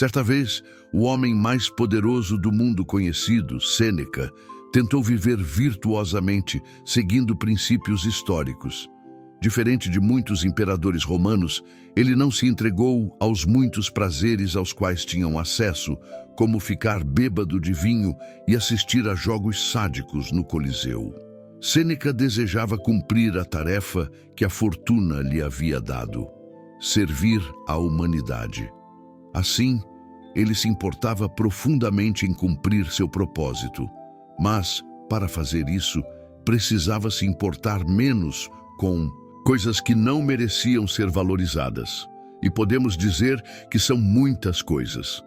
Certa vez, o homem mais poderoso do mundo conhecido, Sêneca, tentou viver virtuosamente, seguindo princípios históricos. Diferente de muitos imperadores romanos, ele não se entregou aos muitos prazeres aos quais tinham acesso, como ficar bêbado de vinho e assistir a jogos sádicos no Coliseu. Sêneca desejava cumprir a tarefa que a fortuna lhe havia dado: servir à humanidade. Assim, ele se importava profundamente em cumprir seu propósito. Mas, para fazer isso, precisava se importar menos com coisas que não mereciam ser valorizadas. E podemos dizer que são muitas coisas.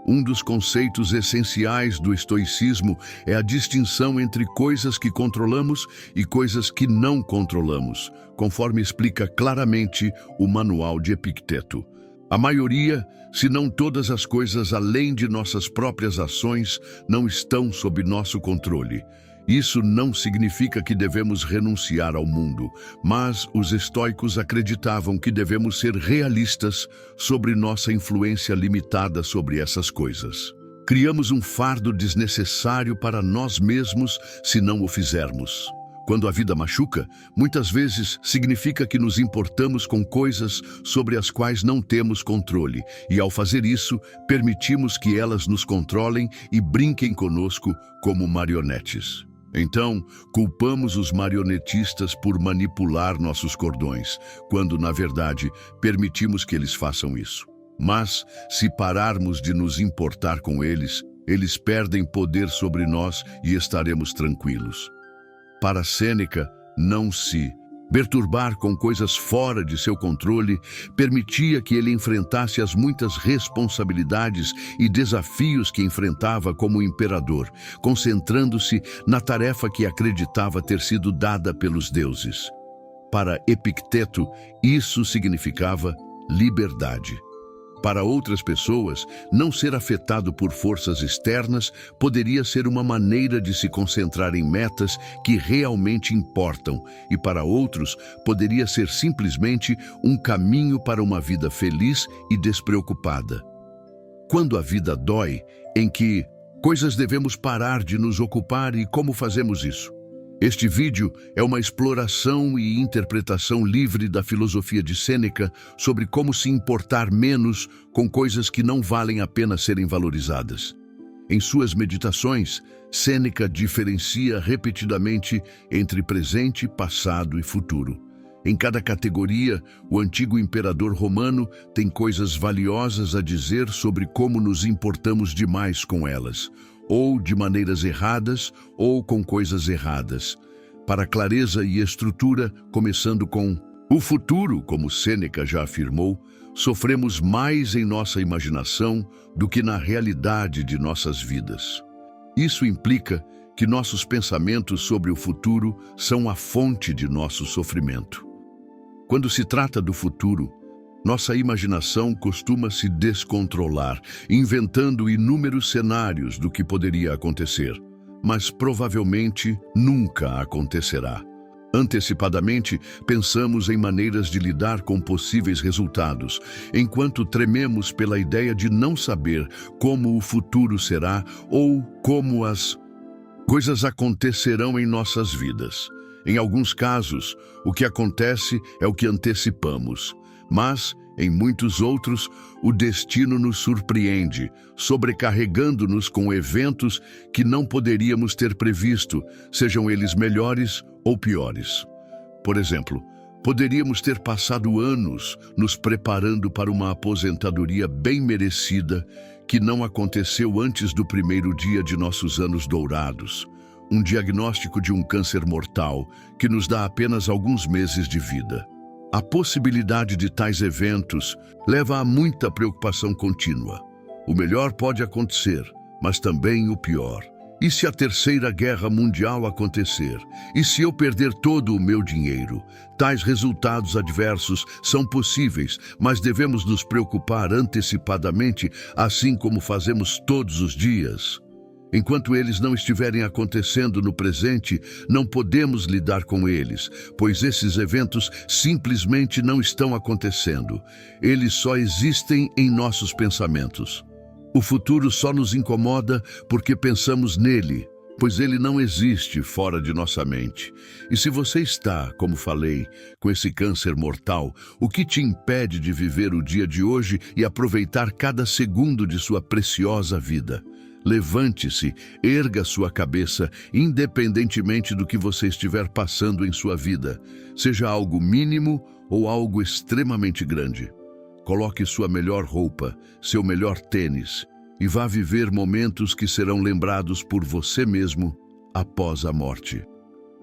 Um dos conceitos essenciais do estoicismo é a distinção entre coisas que controlamos e coisas que não controlamos, conforme explica claramente o manual de Epicteto. A maioria, se não todas as coisas além de nossas próprias ações, não estão sob nosso controle. Isso não significa que devemos renunciar ao mundo, mas os estoicos acreditavam que devemos ser realistas sobre nossa influência limitada sobre essas coisas. Criamos um fardo desnecessário para nós mesmos se não o fizermos. Quando a vida machuca, muitas vezes significa que nos importamos com coisas sobre as quais não temos controle, e ao fazer isso, permitimos que elas nos controlem e brinquem conosco como marionetes. Então, culpamos os marionetistas por manipular nossos cordões, quando, na verdade, permitimos que eles façam isso. Mas, se pararmos de nos importar com eles, eles perdem poder sobre nós e estaremos tranquilos. Para Sêneca, não se perturbar com coisas fora de seu controle permitia que ele enfrentasse as muitas responsabilidades e desafios que enfrentava como imperador, concentrando-se na tarefa que acreditava ter sido dada pelos deuses. Para Epicteto, isso significava liberdade. Para outras pessoas, não ser afetado por forças externas poderia ser uma maneira de se concentrar em metas que realmente importam, e para outros, poderia ser simplesmente um caminho para uma vida feliz e despreocupada. Quando a vida dói, em que coisas devemos parar de nos ocupar e como fazemos isso? Este vídeo é uma exploração e interpretação livre da filosofia de Sêneca sobre como se importar menos com coisas que não valem a pena serem valorizadas. Em suas meditações, Sêneca diferencia repetidamente entre presente, passado e futuro. Em cada categoria, o antigo imperador romano tem coisas valiosas a dizer sobre como nos importamos demais com elas, ou de maneiras erradas, ou com coisas erradas. Para clareza e estrutura, começando com o futuro, como Sêneca já afirmou, sofremos mais em nossa imaginação do que na realidade de nossas vidas. Isso implica que nossos pensamentos sobre o futuro são a fonte de nosso sofrimento. Quando se trata do futuro, nossa imaginação costuma se descontrolar, inventando inúmeros cenários do que poderia acontecer, mas provavelmente nunca acontecerá. Antecipadamente, pensamos em maneiras de lidar com possíveis resultados, enquanto trememos pela ideia de não saber como o futuro será ou como as coisas acontecerão em nossas vidas. Em alguns casos, o que acontece é o que antecipamos. Mas, em muitos outros, o destino nos surpreende, sobrecarregando-nos com eventos que não poderíamos ter previsto, sejam eles melhores ou piores. Por exemplo, poderíamos ter passado anos nos preparando para uma aposentadoria bem merecida que não aconteceu antes do primeiro dia de nossos anos dourados, um diagnóstico de um câncer mortal que nos dá apenas alguns meses de vida. A possibilidade de tais eventos leva a muita preocupação contínua. O melhor pode acontecer, mas também o pior. E se a Terceira Guerra Mundial acontecer? E se eu perder todo o meu dinheiro? Tais resultados adversos são possíveis, mas devemos nos preocupar antecipadamente, assim como fazemos todos os dias. Enquanto eles não estiverem acontecendo no presente, não podemos lidar com eles, pois esses eventos simplesmente não estão acontecendo. Eles só existem em nossos pensamentos. O futuro só nos incomoda porque pensamos nele, pois ele não existe fora de nossa mente. E se você está, como falei, com esse câncer mortal, o que te impede de viver o dia de hoje e aproveitar cada segundo de sua preciosa vida? Levante-se, erga sua cabeça, independentemente do que você estiver passando em sua vida, seja algo mínimo ou algo extremamente grande. Coloque sua melhor roupa, seu melhor tênis, e vá viver momentos que serão lembrados por você mesmo após a morte.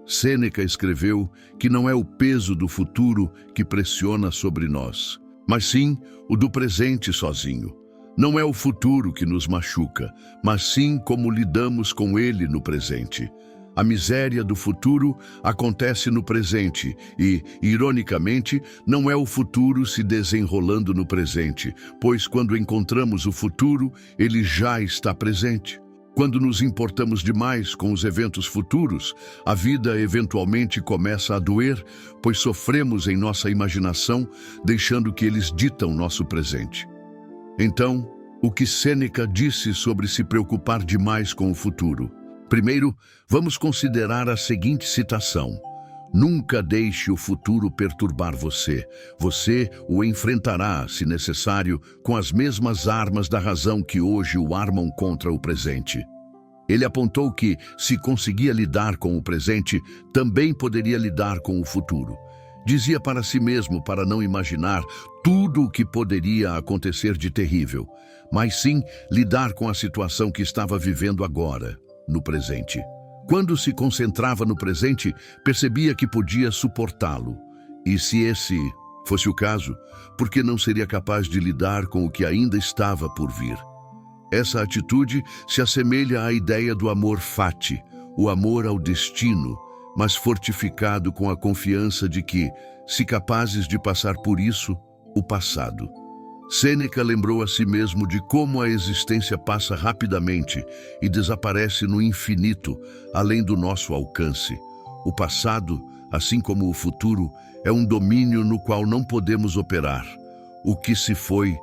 Sêneca escreveu que não é o peso do futuro que pressiona sobre nós, mas sim o do presente sozinho. Não é o futuro que nos machuca, mas sim como lidamos com ele no presente. A miséria do futuro acontece no presente e, ironicamente, não é o futuro se desenrolando no presente, pois quando encontramos o futuro, ele já está presente. Quando nos importamos demais com os eventos futuros, a vida eventualmente começa a doer, pois sofremos em nossa imaginação, deixando que eles ditam nosso presente. Então, o que Sêneca disse sobre se preocupar demais com o futuro? Primeiro, vamos considerar a seguinte citação: nunca deixe o futuro perturbar você. Você o enfrentará, se necessário, com as mesmas armas da razão que hoje o armam contra o presente. Ele apontou que, se conseguia lidar com o presente, também poderia lidar com o futuro. Dizia para si mesmo para não imaginar tudo o que poderia acontecer de terrível, mas sim lidar com a situação que estava vivendo agora, no presente. Quando se concentrava no presente, percebia que podia suportá-lo. E se esse fosse o caso, por que não seria capaz de lidar com o que ainda estava por vir? Essa atitude se assemelha à ideia do amor fati, o amor ao destino, mas fortificado com a confiança de que, se capazes de passar por isso, o passado. Sêneca lembrou a si mesmo de como a existência passa rapidamente e desaparece no infinito, além do nosso alcance. O passado, assim como o futuro, é um domínio no qual não podemos operar. O que se foi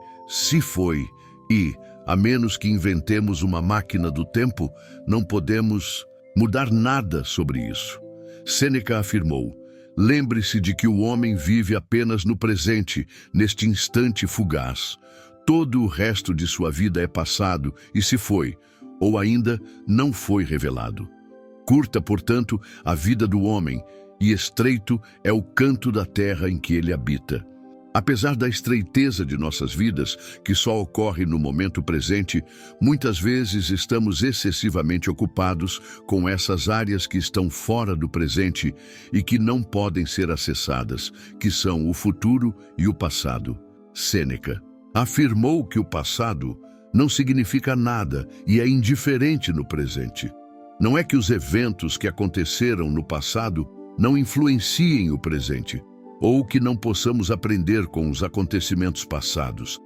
e, a menos que inventemos uma máquina do tempo, não podemos mudar nada sobre isso. Sêneca afirmou: lembre-se de que o homem vive apenas no presente, neste instante fugaz. Todo o resto de sua vida é passado e se foi, ou ainda não foi revelado. Curta, portanto, a vida do homem, e estreito é o canto da terra em que ele habita. Apesar da estreiteza de nossas vidas, que só ocorre no momento presente, muitas vezes estamos excessivamente ocupados com essas áreas que estão fora do presente e que não podem ser acessadas, que são o futuro e o passado. Sêneca afirmou que o passado não significa nada e é indiferente no presente. Não é que os eventos que aconteceram no passado não influenciem o presente, ou que não possamos aprender com os acontecimentos passados.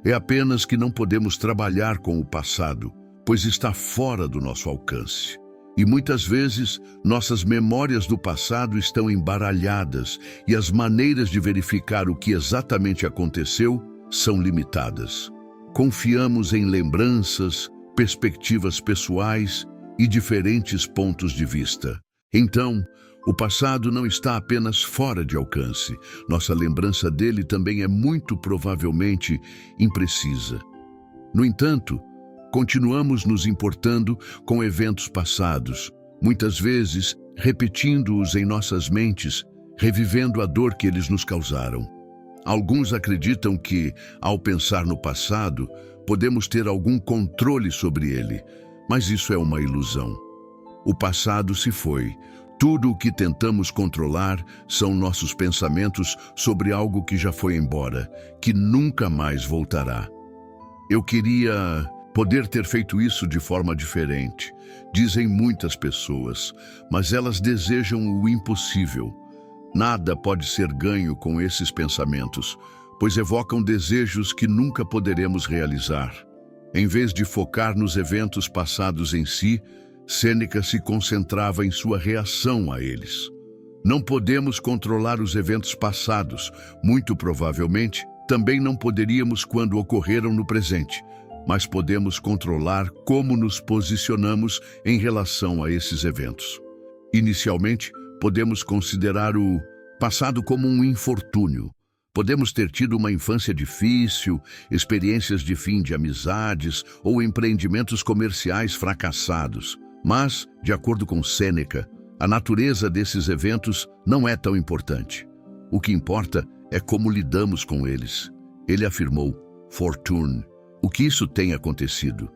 É apenas que não podemos trabalhar com o passado, pois está fora do nosso alcance. E muitas vezes, nossas memórias do passado estão embaralhadas e as maneiras de verificar o que exatamente aconteceu são limitadas. Confiamos em lembranças, perspectivas pessoais e diferentes pontos de vista. Então, o passado não está apenas fora de alcance. Nossa lembrança dele também é muito provavelmente imprecisa. No entanto, continuamos nos importando com eventos passados, muitas vezes repetindo-os em nossas mentes, revivendo a dor que eles nos causaram. Alguns acreditam que, ao pensar no passado, podemos ter algum controle sobre ele, mas isso é uma ilusão. O passado se foi. Tudo o que tentamos controlar são nossos pensamentos sobre algo que já foi embora, que nunca mais voltará. Eu queria poder ter feito isso de forma diferente, dizem muitas pessoas, mas elas desejam o impossível. Nada pode ser ganho com esses pensamentos, pois evocam desejos que nunca poderemos realizar. Em vez de focar nos eventos passados em si, Sêneca se concentrava em sua reação a eles. Não podemos controlar os eventos passados, muito provavelmente também não poderíamos quando ocorreram no presente, mas podemos controlar como nos posicionamos em relação a esses eventos. Inicialmente, podemos considerar o passado como um infortúnio. Podemos ter tido uma infância difícil, experiências de fim de amizades ou empreendimentos comerciais fracassados. Mas, de acordo com Sêneca, a natureza desses eventos não é tão importante. O que importa é como lidamos com eles. Ele afirmou, fortune, o que isso tem acontecido.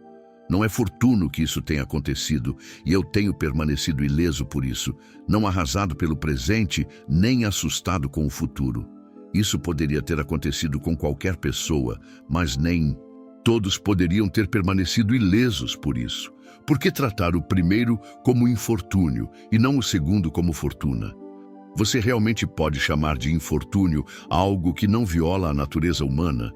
Não é fortuno que isso tenha acontecido, e eu tenho permanecido ileso por isso, não arrasado pelo presente, nem assustado com o futuro. Isso poderia ter acontecido com qualquer pessoa, mas nem todos poderiam ter permanecido ilesos por isso. Por que tratar o primeiro como infortúnio e não o segundo como fortuna? Você realmente pode chamar de infortúnio algo que não viola a natureza humana?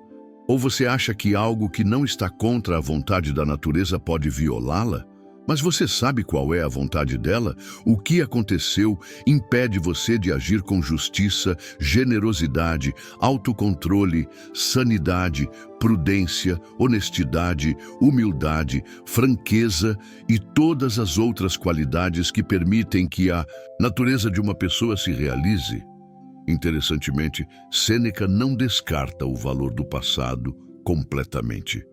Ou você acha que algo que não está contra a vontade da natureza pode violá-la? Mas você sabe qual é a vontade dela? O que aconteceu impede você de agir com justiça, generosidade, autocontrole, sanidade, prudência, honestidade, humildade, franqueza e todas as outras qualidades que permitem que a natureza de uma pessoa se realize. Interessantemente, Sêneca não descarta o valor do passado completamente.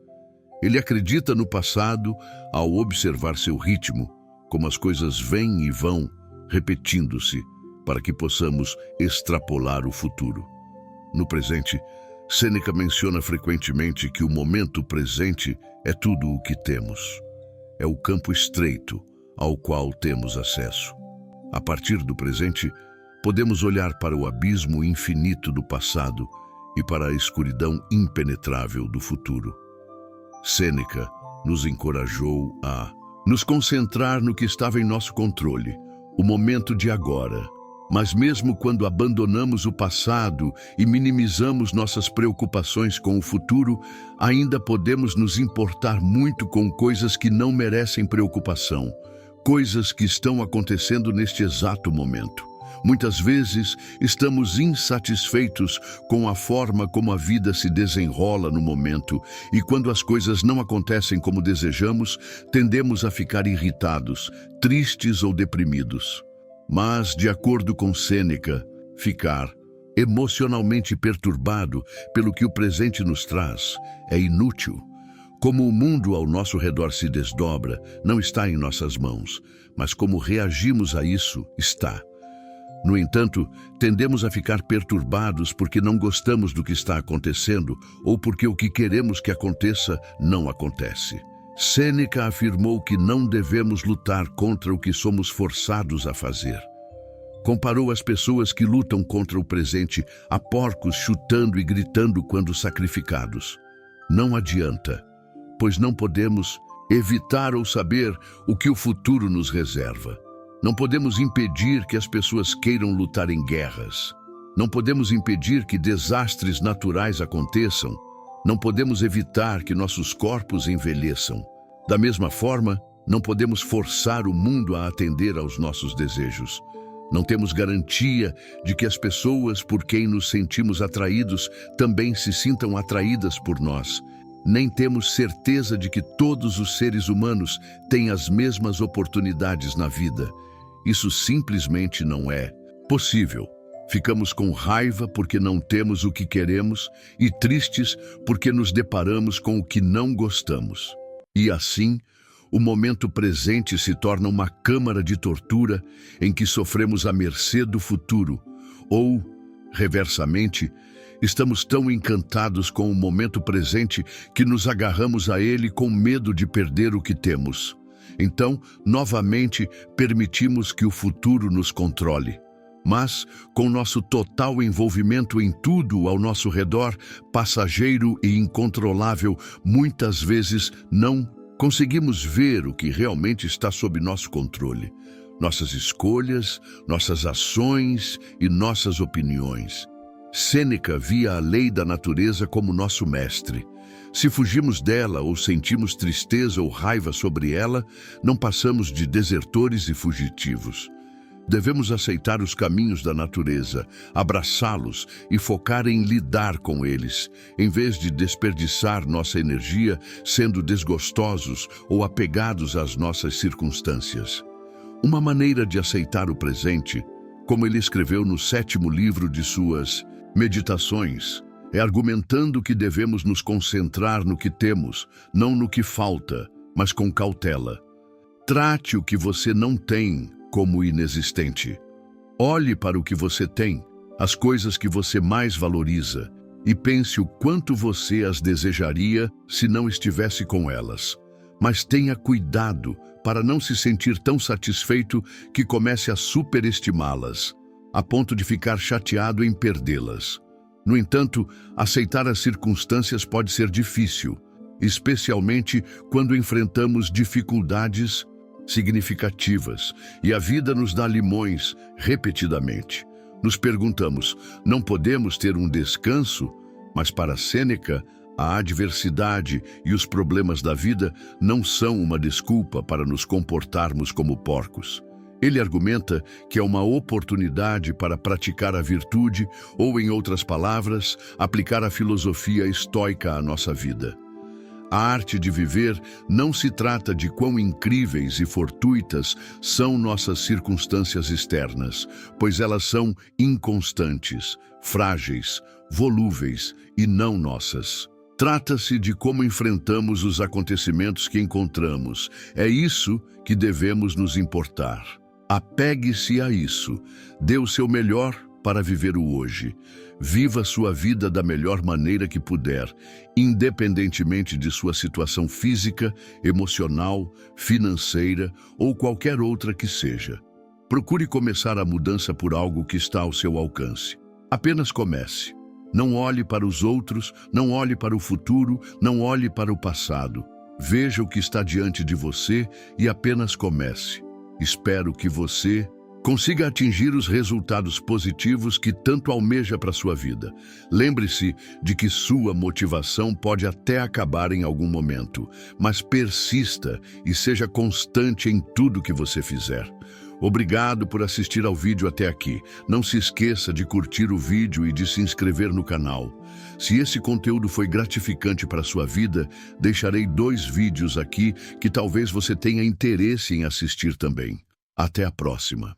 Ele acredita no passado ao observar seu ritmo, como as coisas vêm e vão, repetindo-se, para que possamos extrapolar o futuro. No presente, Sêneca menciona frequentemente que o momento presente é tudo o que temos. É o campo estreito ao qual temos acesso. A partir do presente, podemos olhar para o abismo infinito do passado e para a escuridão impenetrável do futuro. Sêneca nos encorajou a nos concentrar no que estava em nosso controle, o momento de agora. Mas mesmo quando abandonamos o passado e minimizamos nossas preocupações com o futuro, ainda podemos nos importar muito com coisas que não merecem preocupação, coisas que estão acontecendo neste exato momento. Muitas vezes, estamos insatisfeitos com a forma como a vida se desenrola no momento, e quando as coisas não acontecem como desejamos, tendemos a ficar irritados, tristes ou deprimidos. Mas, de acordo com Sêneca, ficar emocionalmente perturbado pelo que o presente nos traz é inútil. Como o mundo ao nosso redor se desdobra, não está em nossas mãos, mas como reagimos a isso, está. No entanto, tendemos a ficar perturbados porque não gostamos do que está acontecendo ou porque o que queremos que aconteça não acontece. Sêneca afirmou que não devemos lutar contra o que somos forçados a fazer. Comparou as pessoas que lutam contra o presente a porcos chutando e gritando quando sacrificados. Não adianta, pois não podemos evitar ou saber o que o futuro nos reserva. Não podemos impedir que as pessoas queiram lutar em guerras. Não podemos impedir que desastres naturais aconteçam. Não podemos evitar que nossos corpos envelheçam. Da mesma forma, não podemos forçar o mundo a atender aos nossos desejos. Não temos garantia de que as pessoas por quem nos sentimos atraídos também se sintam atraídas por nós. Nem temos certeza de que todos os seres humanos têm as mesmas oportunidades na vida. Isso simplesmente não é possível. Ficamos com raiva porque não temos o que queremos e tristes porque nos deparamos com o que não gostamos. E assim, o momento presente se torna uma câmara de tortura em que sofremos à mercê do futuro. Ou, reversamente, estamos tão encantados com o momento presente que nos agarramos a ele com medo de perder o que temos. Então, novamente, permitimos que o futuro nos controle. Mas, com nosso total envolvimento em tudo ao nosso redor, passageiro e incontrolável, muitas vezes não conseguimos ver o que realmente está sob nosso controle. Nossas escolhas, nossas ações e nossas opiniões. Sêneca via a lei da natureza como nosso mestre. Se fugimos dela ou sentimos tristeza ou raiva sobre ela, não passamos de desertores e fugitivos. Devemos aceitar os caminhos da natureza, abraçá-los e focar em lidar com eles, em vez de desperdiçar nossa energia sendo desgostosos ou apegados às nossas circunstâncias. Uma maneira de aceitar o presente, como ele escreveu no 7º livro de suas Meditações, é argumentando que devemos nos concentrar no que temos, não no que falta, mas com cautela. Trate o que você não tem como inexistente. Olhe para o que você tem, as coisas que você mais valoriza, e pense o quanto você as desejaria se não estivesse com elas. Mas tenha cuidado para não se sentir tão satisfeito que comece a superestimá-las, a ponto de ficar chateado em perdê-las. No entanto, aceitar as circunstâncias pode ser difícil, especialmente quando enfrentamos dificuldades significativas e a vida nos dá limões repetidamente. Nos perguntamos, não podemos ter um descanso? Mas para Sêneca, a adversidade e os problemas da vida não são uma desculpa para nos comportarmos como porcos. Ele argumenta que é uma oportunidade para praticar a virtude ou, em outras palavras, aplicar a filosofia estoica à nossa vida. A arte de viver não se trata de quão incríveis e fortuitas são nossas circunstâncias externas, pois elas são inconstantes, frágeis, volúveis e não nossas. Trata-se de como enfrentamos os acontecimentos que encontramos. É isso que devemos nos importar. Apegue-se a isso. Dê o seu melhor para viver o hoje. Viva sua vida da melhor maneira que puder, independentemente de sua situação física, emocional, financeira ou qualquer outra que seja. Procure começar a mudança por algo que está ao seu alcance. Apenas comece. Não olhe para os outros, não olhe para o futuro, não olhe para o passado. Veja o que está diante de você e apenas comece. Espero que você consiga atingir os resultados positivos que tanto almeja para sua vida. Lembre-se de que sua motivação pode até acabar em algum momento, mas persista e seja constante em tudo que você fizer. Obrigado por assistir ao vídeo até aqui. Não se esqueça de curtir o vídeo e de se inscrever no canal. Se esse conteúdo foi gratificante para a sua vida, deixarei 2 vídeos aqui que talvez você tenha interesse em assistir também. Até a próxima.